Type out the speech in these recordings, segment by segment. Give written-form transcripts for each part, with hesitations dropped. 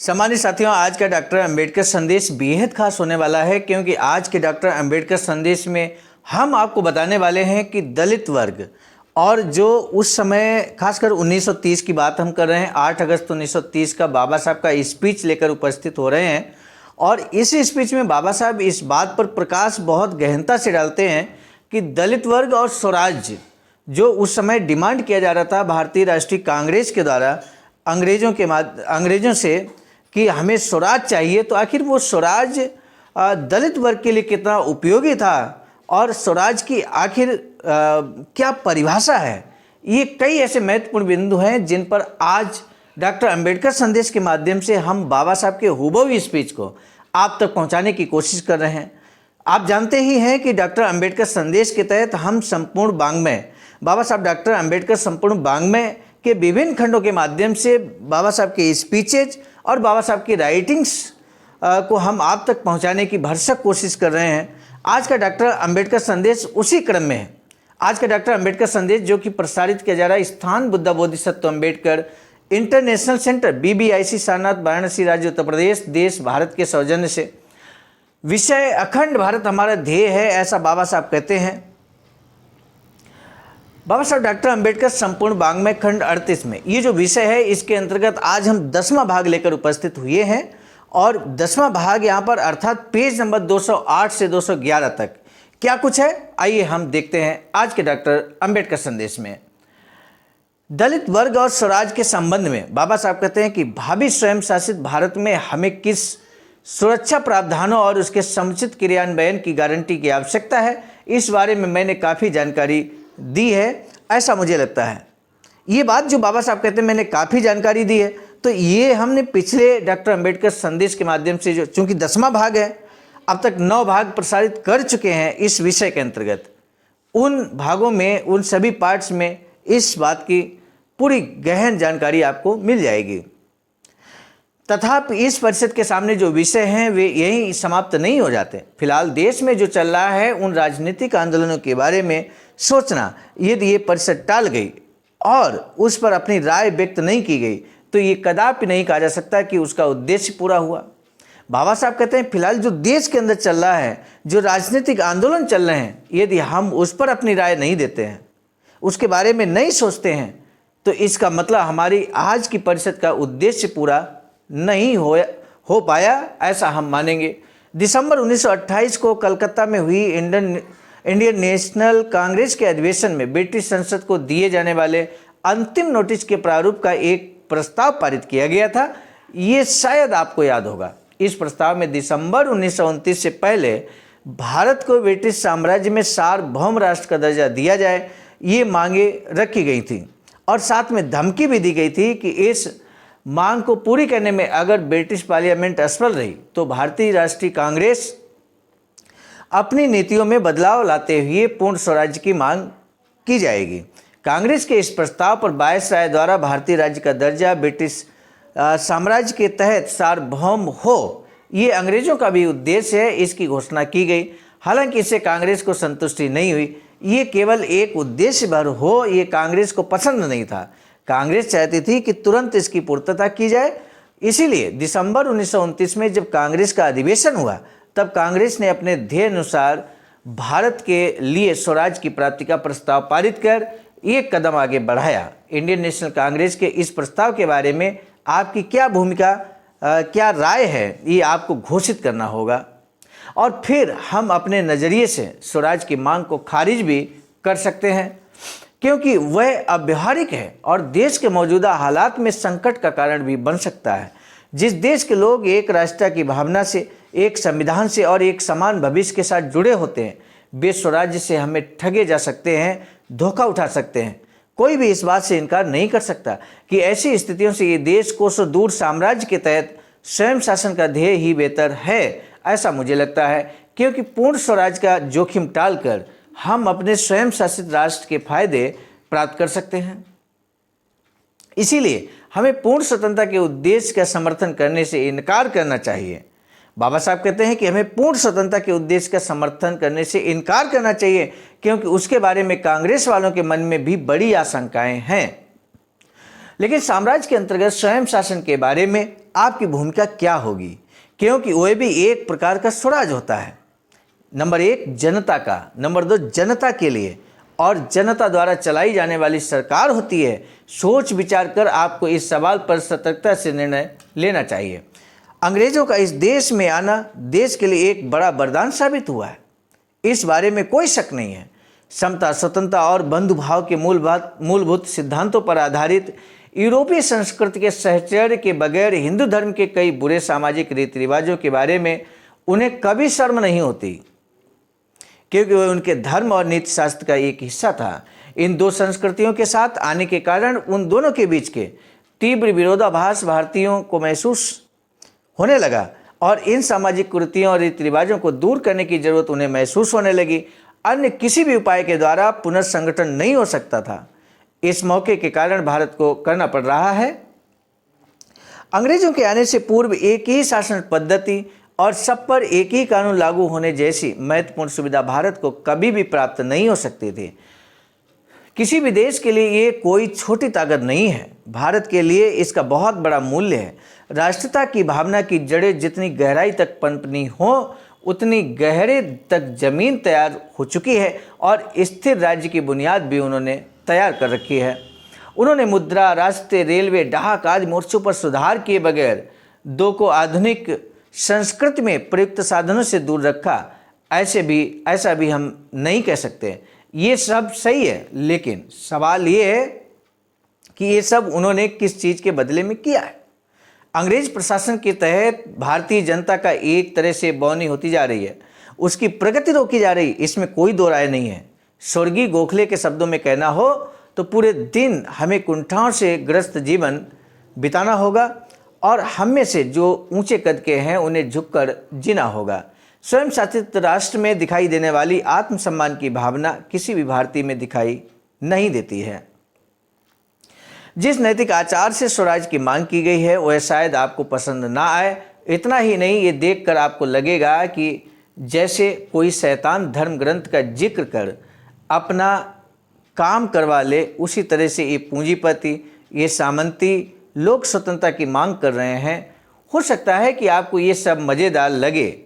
सम्मानित साथियों, आज का डॉक्टर अंबेडकर संदेश बेहद खास होने वाला है, क्योंकि आज के डॉक्टर अंबेडकर संदेश में हम आपको बताने वाले हैं कि दलित वर्ग और जो उस समय खासकर 1930 की बात हम कर रहे हैं, 8 अगस्त 1930 का बाबा साहब का स्पीच लेकर उपस्थित हो रहे हैं। और इस स्पीच में बाबा साहब इस बात पर प्रकाश बहुत गहनता से डालते हैं कि दलित वर्ग और स्वराज्य जो उस समय डिमांड किया जा रहा था भारतीय राष्ट्रीय कांग्रेस के द्वारा अंग्रेजों से कि हमें स्वराज चाहिए, तो आखिर वो स्वराज दलित वर्ग के लिए कितना उपयोगी था और स्वराज की आखिर क्या परिभाषा है। ये कई ऐसे महत्वपूर्ण बिंदु हैं जिन पर आज डॉक्टर अंबेडकर संदेश के माध्यम से हम बाबा साहब के हूबहू स्पीच को आप तक पहुंचाने की कोशिश कर रहे हैं। आप जानते ही हैं कि डॉक्टर अंबेडकर संदेश के तहत हम संपूर्ण वाङ्मय, बाबा साहब डॉक्टर अंबेडकर संपूर्ण वाङ्मय के विभिन्न खंडों के माध्यम से बाबा साहब के स्पीचेज और बाबा साहब की राइटिंग्स को हम आप तक पहुंचाने की भरसक कोशिश कर रहे हैं। आज का डॉक्टर अंबेडकर संदेश उसी क्रम में है। आज का डॉक्टर अंबेडकर संदेश जो कि प्रसारित किया जा रहा है स्थान Buddha Bodhisattva Ambedkar international centre BBIC Sarnath, Varanasi, राज्य उत्तर प्रदेश, देश भारत के सौजन्य से। विषय अखंड भारत हमारा ध्येय है, ऐसा बाबा साहब कहते हैं। बाबा साहब डॉक्टर अंबेडकर संपूर्ण वाङ्मय खंड 38 में ये जो विषय है, इसके अंतर्गत आज हम 10वां भाग लेकर उपस्थित हुए हैं। और 10वां भाग यहाँ पर अर्थात पेज नंबर 208 से 211 तक क्या कुछ है, आइए हम देखते हैं आज के डॉक्टर अंबेडकर संदेश में। दलित वर्ग और स्वराज के संबंध में बाबा साहब कहते हैं कि भावी स्वयं शासित भारत में हमें किस सुरक्षा प्रावधानों और उसके समुचित क्रियान्वयन की गारंटी की आवश्यकता है, इस बारे में मैंने काफ़ी जानकारी दी है, ऐसा मुझे लगता है। ये बात जो बाबा साहब कहते हैं मैंने काफ़ी जानकारी दी है, तो ये हमने पिछले डॉक्टर अंबेडकर संदेश के माध्यम से जो चूँकि 10वां भाग है, अब तक 9 भाग प्रसारित कर चुके हैं इस विषय के अंतर्गत। उन भागों में, उन सभी पार्ट्स में इस बात की पूरी गहन जानकारी आपको मिल जाएगी। तथापि इस परिषद के सामने जो विषय हैं वे यहीं समाप्त नहीं हो जाते। फिलहाल देश में जो चल रहा है उन राजनीतिक आंदोलनों के बारे में सोचना, यदि ये परिषद टाल गई और उस पर अपनी राय व्यक्त नहीं की गई तो ये कदापि नहीं कहा जा सकता कि उसका उद्देश्य पूरा हुआ। बाबा साहब कहते हैं फिलहाल जो देश के अंदर चल रहा है, जो राजनीतिक आंदोलन चल रहे हैं, यदि हम उस पर अपनी राय नहीं देते हैं, उसके बारे में नहीं सोचते हैं, तो इसका मतलब हमारी आज की परिषद का उद्देश्य पूरा नहीं हो पाया, ऐसा हम मानेंगे। दिसंबर 1928 को कलकत्ता में हुई इंडियन नेशनल कांग्रेस के अधिवेशन में ब्रिटिश संसद को दिए जाने वाले अंतिम नोटिस के प्रारूप का एक प्रस्ताव पारित किया गया था। ये शायद आपको याद होगा। इस प्रस्ताव में दिसंबर 1929 से पहले भारत को ब्रिटिश साम्राज्य में सार्वभौम राष्ट्र का दर्जा दिया जाए, ये मांगे रखी गई थी और साथ में धमकी भी दी गई थी कि इस मांग को पूरी करने में अगर ब्रिटिश पार्लियामेंट असफल रही तो भारतीय राष्ट्रीय कांग्रेस अपनी नीतियों में बदलाव लाते हुए पूर्ण स्वराज्य की मांग की जाएगी। कांग्रेस के इस प्रस्ताव पर वायसराय द्वारा भारतीय राज्य का दर्जा ब्रिटिश साम्राज्य के तहत सार्वभौम हो, ये अंग्रेजों का भी उद्देश्य है, इसकी घोषणा की गई। हालांकि इससे कांग्रेस को संतुष्टि नहीं हुई। ये केवल एक उद्देश्य भर हो, ये कांग्रेस को पसंद नहीं था। कांग्रेस चाहती थी कि तुरंत इसकी पूर्तता की जाए। इसीलिए दिसंबर 1929 में जब कांग्रेस का अधिवेशन हुआ, तब कांग्रेस ने अपने ध्येय अनुसार भारत के लिए स्वराज की प्राप्ति का प्रस्ताव पारित कर एक कदम आगे बढ़ाया। इंडियन नेशनल कांग्रेस के इस प्रस्ताव के बारे में आपकी क्या भूमिका, क्या राय है, ये आपको घोषित करना होगा और फिर हम अपने नज़रिए से स्वराज की मांग को खारिज भी कर सकते हैं, क्योंकि वह अव्यावहारिक है और देश के मौजूदा हालात में संकट का कारण भी बन सकता है। जिस देश के लोग एक राष्ट्र की भावना से, एक संविधान से और एक समान भविष्य के साथ जुड़े होते हैं, वे स्वराज्य से हमें ठगे जा सकते हैं, धोखा उठा सकते हैं। कोई भी इस बात से इनकार नहीं कर सकता कि ऐसी स्थितियों से ये देश कोसों दूर साम्राज्य के तहत स्वयं शासन का ध्येय ही बेहतर है, ऐसा मुझे लगता है, क्योंकि पूर्ण स्वराज का जोखिम टालकर हम अपने स्वयं शासित राष्ट्र के फायदे प्राप्त कर सकते हैं। इसीलिए हमें पूर्ण स्वतंत्रता के उद्देश्य का समर्थन करने से इनकार करना चाहिए। बाबा साहब कहते हैं कि हमें पूर्ण स्वतंत्रता के उद्देश्य का समर्थन करने से इनकार करना चाहिए, क्योंकि उसके बारे में कांग्रेस वालों के मन में भी बड़ी आशंकाएं हैं। लेकिन साम्राज्य के अंतर्गत स्वयं शासन के बारे में आपकी भूमिका क्या होगी, क्योंकि वह भी एक प्रकार का स्वराज होता है। नंबर 1 जनता का, नंबर 2 जनता के लिए, और जनता द्वारा चलाई जाने वाली सरकार होती है। सोच विचार कर आपको इस सवाल पर सतर्कता से निर्णय लेना चाहिए। अंग्रेजों का इस देश में आना देश के लिए एक बड़ा वरदान साबित हुआ है, इस बारे में कोई शक नहीं है। समता, स्वतंत्रता और बंधुभाव के मूलभूत सिद्धांतों पर आधारित यूरोपीय संस्कृति के सहचर्य के बगैर हिंदू धर्म के कई बुरे सामाजिक रीति रिवाजों के बारे में उन्हें कभी शर्म नहीं होती, क्योंकि वह उनके धर्म और नीति शास्त्र का एक हिस्सा था। इन दो संस्कृतियों के साथ आने के कारण उन दोनों के बीच के तीव्र विरोधाभास भारतीयों को महसूस होने लगा और इन सामाजिक कुरीतियों और रीति रिवाजों को दूर करने की जरूरत उन्हें महसूस होने लगी। अन्य किसी भी उपाय के द्वारा पुनर्संगठन नहीं हो सकता था। इस मौके के कारण भारत को करना पड़ रहा है। अंग्रेजों के आने से पूर्व एक ही शासन पद्धति और सब पर एक ही कानून लागू होने जैसी महत्वपूर्ण सुविधा भारत को कभी भी प्राप्त नहीं हो सकती थी। किसी भी देश के लिए ये कोई छोटी ताकत नहीं है। भारत के लिए इसका बहुत बड़ा मूल्य है। राष्ट्रता की भावना की जड़ें जितनी गहराई तक पनपनी हो, उतनी गहरे तक जमीन तैयार हो चुकी है और स्थिर राज्य की बुनियाद भी उन्होंने तैयार कर रखी है। उन्होंने मुद्रा, रास्ते, रेलवे, डाक आदि मोर्चों पर सुधार किए बगैर दो को आधुनिक संस्कृति में प्रयुक्त साधनों से दूर रखा। ऐसा भी हम नहीं कह सकते। ये सब सही है, लेकिन सवाल ये है कि ये सब उन्होंने किस चीज़ के बदले में किया है। अंग्रेज प्रशासन के तहत भारतीय जनता का एक तरह से बौनी होती जा रही है, उसकी प्रगति रोकी जा रही, इसमें कोई दो राय नहीं है। स्वर्गीय गोखले के शब्दों में कहना हो तो पूरे दिन हमें कुंठाओं से ग्रस्त जीवन बिताना होगा और हम में से जो ऊंचे कद के हैं उन्हें झुककर जीना होगा। स्वयं शासित राष्ट्र में दिखाई देने वाली आत्मसम्मान की भावना किसी भी भारतीय में दिखाई नहीं देती है। जिस नैतिक आचार से स्वराज की मांग की गई है वह शायद आपको पसंद ना आए। इतना ही नहीं, ये देखकर आपको लगेगा कि जैसे कोई शैतान धर्म ग्रंथ का जिक्र कर अपना काम करवा ले, उसी तरह से ये पूंजीपति, ये सामंती लोग स्वतंत्रता की मांग कर रहे हैं। हो सकता है कि आपको ये सब मज़ेदार लगे।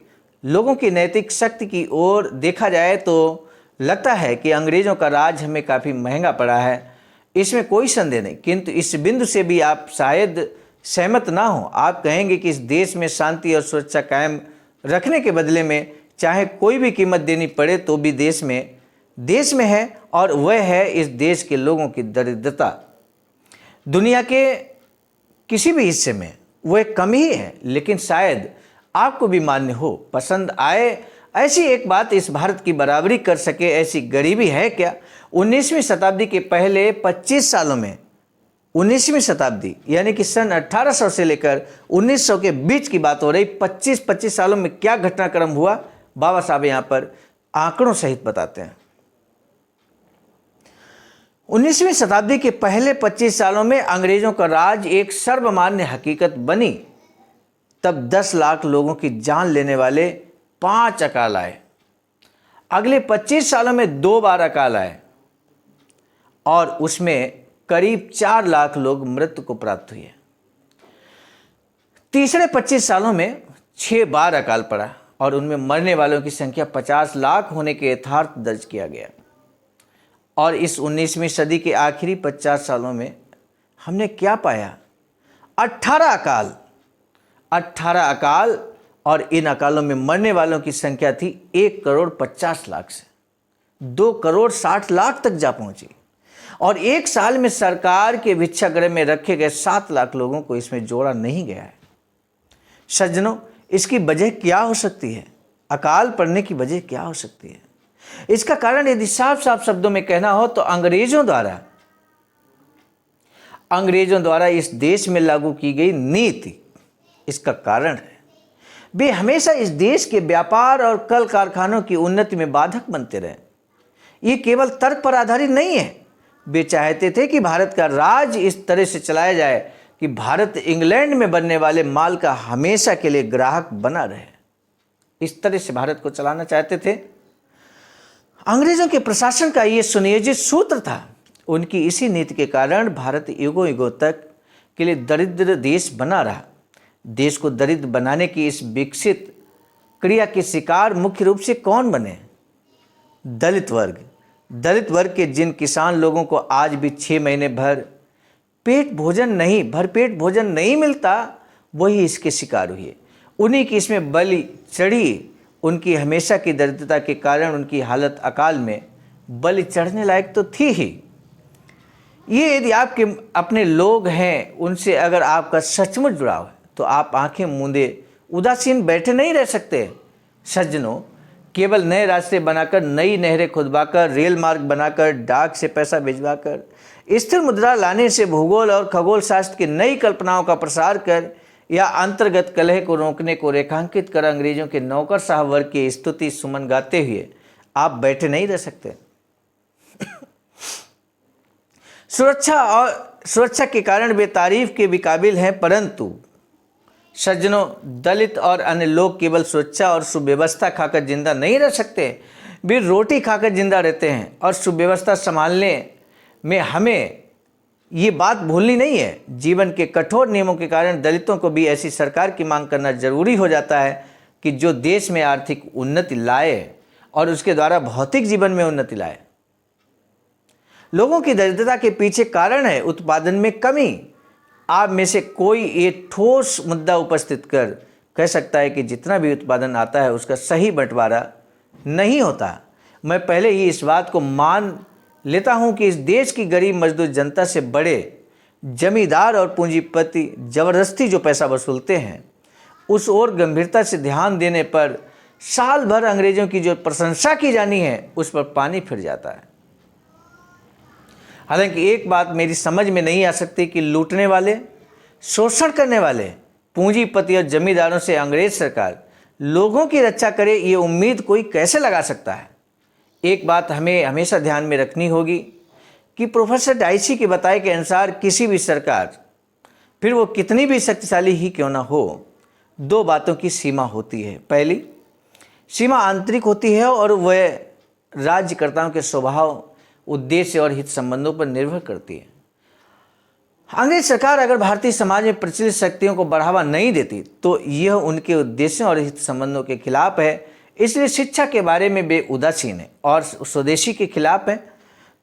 लोगों की नैतिक शक्ति की ओर देखा जाए तो लगता है कि अंग्रेज़ों का राज हमें काफ़ी महंगा पड़ा है, इसमें कोई संदेह नहीं। किंतु इस बिंदु से भी आप शायद सहमत ना हो। आप कहेंगे कि इस देश में शांति और सुरक्षा कायम रखने के बदले में चाहे कोई भी कीमत देनी पड़े तो भी देश में है, और वह है इस देश के लोगों की दरिद्रता। दुनिया के किसी भी हिस्से में वह कम ही है, लेकिन शायद आपको भी मान्य हो, पसंद आए। ऐसी एक बात इस भारत की बराबरी कर सके ऐसी गरीबी है क्या? 19वीं शताब्दी के पहले 25 सालों में, 19वीं शताब्दी यानी कि सन 1800 से लेकर 1900 के बीच की बात हो रही, 25 सालों में क्या घटनाक्रम हुआ, बाबा साहब यहाँ पर आंकड़ों सहित बताते हैं। 19वीं शताब्दी के पहले 25 सालों में अंग्रेजों का राज एक सर्वमान्य हकीकत बनी। तब 10 लाख लोगों की जान लेने वाले 5 अकाल आए। अगले 25 सालों में 2 बार अकाल आए और उसमें करीब 4 लाख लोग मृत्यु को प्राप्त हुए। तीसरे 25 सालों में 6 बार अकाल पड़ा और उनमें मरने वालों की संख्या 50 लाख होने के यथार्थ दर्ज किया गया। और इस 19वीं सदी के आखिरी 50 सालों में हमने क्या पाया? 18 अकाल, और इन अकालों में मरने वालों की संख्या थी 1,50,00,000 से 2,60,00,000 तक जा पहुंची। और एक साल में सरकार के भिक्षागृह में रखे गए 7 लाख लोगों को इसमें जोड़ा नहीं गया है। सज्जनों, इसकी वजह क्या हो सकती है? अकाल पड़ने की वजह क्या हो सकती है? इसका कारण यदि साफ साफ शब्दों में कहना हो तो अंग्रेजों द्वारा इस देश में लागू की गई नीति इसका कारण है। वे हमेशा इस देश के व्यापार और कल कारखानों की उन्नति में बाधक बनते रहे। ये केवल तर्क पर आधारित नहीं है। वे चाहते थे कि भारत का राज इस तरह से चलाया जाए कि भारत इंग्लैंड में बनने वाले माल का हमेशा के लिए ग्राहक बना रहे। इस तरह से भारत को चलाना चाहते थे। अंग्रेजों के प्रशासन का ये सुनियोजित सूत्र था। उनकी इसी नीति के कारण भारत युगों युगों तक के लिए दरिद्र देश बना रहा। देश को दरिद्र बनाने की इस विकसित क्रिया के शिकार मुख्य रूप से कौन बने? दलित वर्ग। दलित वर्ग के जिन किसान लोगों को आज भी 6 महीने भरपेट भोजन नहीं मिलता, वही इसके शिकार हुए। उन्हीं की इसमें बलि चढ़ी। उनकी हमेशा की दरिद्रता के कारण उनकी हालत अकाल में बलि चढ़ने लायक तो थी ही। ये यदि आपके अपने लोग हैं, उनसे अगर आपका सचमुच जुड़ाव है, तो आप आंखें मूंदे उदासीन बैठे नहीं रह सकते। सज्जनों, केवल नए रास्ते बनाकर, नई नहरें खुदवाकर, रेल मार्ग बनाकर, डाक से पैसा भिजवाकर, स्थिर मुद्रा लाने से, भूगोल और खगोल शास्त्र की नई कल्पनाओं का प्रसार कर, या अंतर्गत कलह को रोकने को रेखांकित कर अंग्रेजों के नौकरशाह वर्ग की स्तुति सुमन गाते हुए आप बैठे नहीं रह सकते। सुरक्षा के कारण वे तारीफ के भी काबिल हैं, परंतु सज्जनों, दलित और अन्य लोग केवल सुरक्षा और सुव्यवस्था खाकर जिंदा नहीं रह सकते, वे रोटी खाकर जिंदा रहते हैं। और सुव्यवस्था संभालने में हमें ये बात भूलनी नहीं है, जीवन के कठोर नियमों के कारण दलितों को भी ऐसी सरकार की मांग करना जरूरी हो जाता है कि जो देश में आर्थिक उन्नति लाए और उसके द्वारा भौतिक जीवन में उन्नति लाए। लोगों की दरिद्रता के पीछे कारण है उत्पादन में कमी। आप में से कोई एक ठोस मुद्दा उपस्थित कर कह सकता है कि जितना भी उत्पादन आता है उसका सही बंटवारा नहीं होता। मैं पहले ही इस बात को मान लेता हूं कि इस देश की गरीब मजदूर जनता से बड़े जमींदार और पूंजीपति जबरदस्ती जो पैसा वसूलते हैं, उस ओर गंभीरता से ध्यान देने पर साल भर अंग्रेजों की जो प्रशंसा की जानी है, उस पर पानी फिर जाता है। हालांकि एक बात मेरी समझ में नहीं आ सकती कि लूटने वाले, शोषण करने वाले पूंजीपति और जमींदारों से अंग्रेज सरकार लोगों की रक्षा करे, ये उम्मीद कोई कैसे लगा सकता है। एक बात हमें हमेशा ध्यान में रखनी होगी कि प्रोफेसर डाइसी के बताए के अनुसार किसी भी सरकार, फिर वो कितनी भी शक्तिशाली ही क्यों ना हो, 2 बातों की सीमा होती है। पहली सीमा आंतरिक होती है और वह राज्यकर्ताओं के स्वभाव, उद्देश्य और हित संबंधों पर निर्भर करती है। अंग्रेज सरकार अगर भारतीय समाज में प्रचलित शक्तियों को बढ़ावा नहीं देती तो यह उनके उद्देश्यों और हित संबंधों के खिलाफ है। इसलिए शिक्षा के बारे में वे उदासीन है और स्वदेशी के खिलाफ है।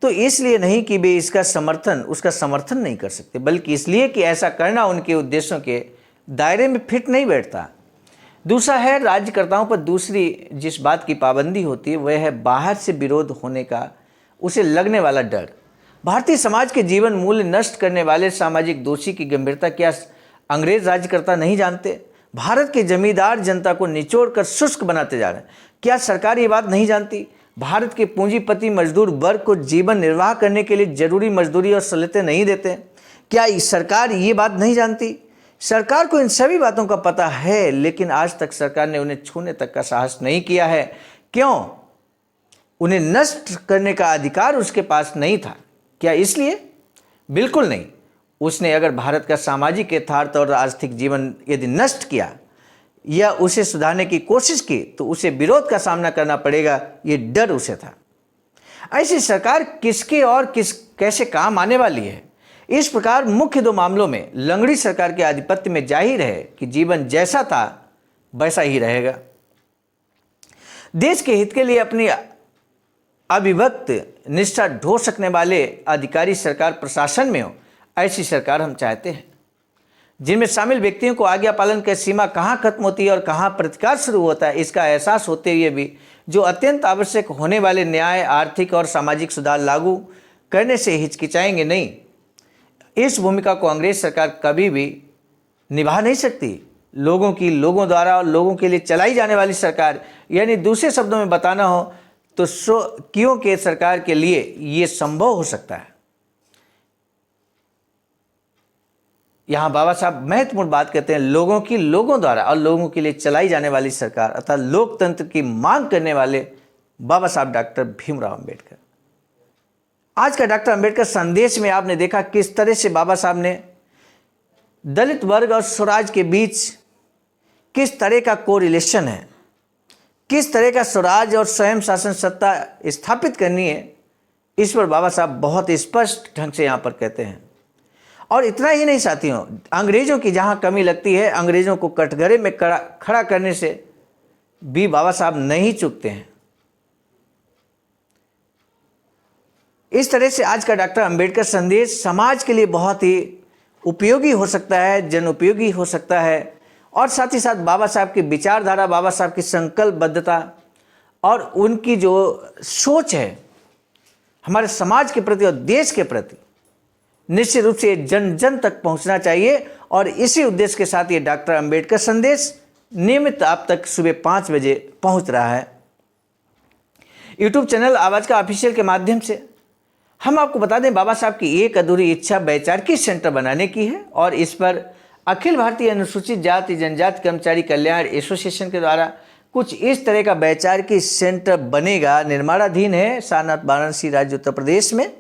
तो इसलिए नहीं कि वे उसका समर्थन नहीं कर सकते, बल्कि इसलिए कि ऐसा करना उनके उद्देश्यों के दायरे में फिट नहीं बैठता। दूसरा है राज्यकर्ताओं पर दूसरी जिस बात की पाबंदी होती है, वह है बाहर से विरोध होने का उसे लगने वाला डर। भारतीय समाज के जीवन मूल्य नष्ट करने वाले सामाजिक दोषी की गंभीरता क्या अंग्रेज राज्यकर्ता नहीं जानते? भारत के जमींदार जनता को निचोड़कर शुष्क बनाते जा रहे हैं। क्या सरकार ये बात नहीं जानती? भारत के पूंजीपति मजदूर वर्ग को जीवन निर्वाह करने के लिए जरूरी मजदूरी और सहूलियतें नहीं देते? क्या सरकार ये बात नहीं जानती? सरकार को इन सभी बातों का पता है, लेकिन आज तक सरकार ने उन्हें छूने तक का साहस नहीं किया है। क्यों? उन्हें नष्ट करने का अधिकार उसके पास नहीं था। क्या इसलिए? बिल्कुल नहीं। उसने अगर भारत का सामाजिक यथार्थ और आर्थिक जीवन यदि नष्ट किया या उसे सुधारने की कोशिश की तो उसे विरोध का सामना करना पड़ेगा, ये डर उसे था। ऐसी सरकार किसके और कैसे काम आने वाली है? इस प्रकार मुख्य 2 मामलों में लंगड़ी सरकार के आधिपत्य में जाहिर है कि जीवन जैसा था वैसा ही रहेगा। देश के हित के लिए अपनी अविभक्त निष्ठा ढो सकने वाले अधिकारी सरकार प्रशासन में हो, ऐसी सरकार हम चाहते हैं, जिनमें शामिल व्यक्तियों को आज्ञा पालन की सीमा कहाँ खत्म होती है और कहाँ प्रतिकार शुरू होता है, इसका एहसास होते हुए भी जो अत्यंत आवश्यक होने वाले न्याय, आर्थिक और सामाजिक सुधार लागू करने से हिचकिचाएंगे नहीं। इस भूमिका को अंग्रेज सरकार कभी भी निभा नहीं सकती। लोगों द्वारा और लोगों के लिए चलाई जाने वाली सरकार, यानी दूसरे शब्दों में बताना हो तो क्यों के सरकार के लिए ये संभव हो सकता है। यहां बाबा साहब महत्वपूर्ण बात कहते हैं, लोगों द्वारा और लोगों के लिए चलाई जाने वाली सरकार अर्थात लोकतंत्र की मांग करने वाले बाबा साहब डॉक्टर भीमराव अंबेडकर। आज का डॉक्टर अंबेडकर संदेश में आपने देखा किस तरह से बाबा साहब ने दलित वर्ग और स्वराज के बीच किस तरह का कोरिलेशन है, किस तरह का स्वराज और स्वयं शासन सत्ता स्थापित करनी है, इस पर बाबा साहब बहुत स्पष्ट ढंग से यहाँ पर कहते हैं। और इतना ही नहीं साथियों, अंग्रेजों की जहां कमी लगती है, अंग्रेजों को कटघरे में खड़ा करने से भी बाबा साहब नहीं चूकते हैं। इस तरह से आज का डॉक्टर अंबेडकर संदेश समाज के लिए बहुत ही उपयोगी हो सकता है, जन उपयोगी हो सकता है, और साथ ही साथ बाबा साहब की विचारधारा, बाबा साहब की संकल्पबद्धता और उनकी जो सोच है हमारे समाज के प्रति और देश के प्रति, निश्चित रूप से जन जन तक पहुंचना चाहिए। और इसी उद्देश्य के साथ ये डॉक्टर अंबेडकर संदेश नियमित आप तक सुबह 5 बजे पहुंच रहा है। यूट्यूब चैनल आवाज़ का ऑफिशियल के माध्यम से हम आपको बता दें, बाबा साहब की एक अधूरी इच्छा वैचारिकी सेंटर बनाने की है, और इस पर अखिल भारतीय अनुसूचित जाति जनजाति कर्मचारी कल्याण एसोसिएशन के द्वारा कुछ इस तरह का वैचारिकी सेंटर बनेगा, निर्माणाधीन है, सारनाथ वाराणसी राज्य उत्तर प्रदेश में।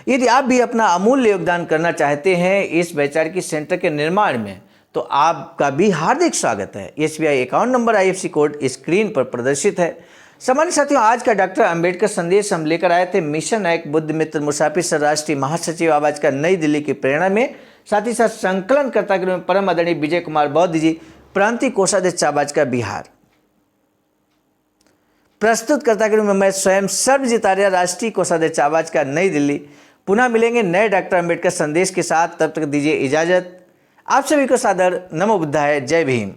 यदि आप भी अपना अमूल्य योगदान करना चाहते हैं इस वैचारिकी सेंटर के निर्माण में, तो आपका भी हार्दिक स्वागत है। SBI account number, IFSC code screen पर प्रदर्शित है। सामान्य साथियों, आज का डॉक्टर अंबेडकर संदेश हम लेकर आए थे मिशन नायक बुद्ध मित्र मुसाफिर सर राष्ट्रीय महासचिव आवाज का नई दिल्ली की प्रेरणा में, साथ ही साथ संकलनकर्ता के रूप में परम आदरणीय विजय कुमार बौद्ध जी, प्रांतीय कोषाध्यक्ष आवाज का बिहार, प्रस्तुतकर्ता के रूप में मैं स्वयं सर्वजीत आर्य, राष्ट्रीय कोषाध्यक्ष आवाज का नई दिल्ली। पुनः मिलेंगे नए डॉक्टर अंबेडकर संदेश के साथ, तब तक दीजिए इजाजत। आप सभी को सादर नमो बुद्धाय, जय भीम।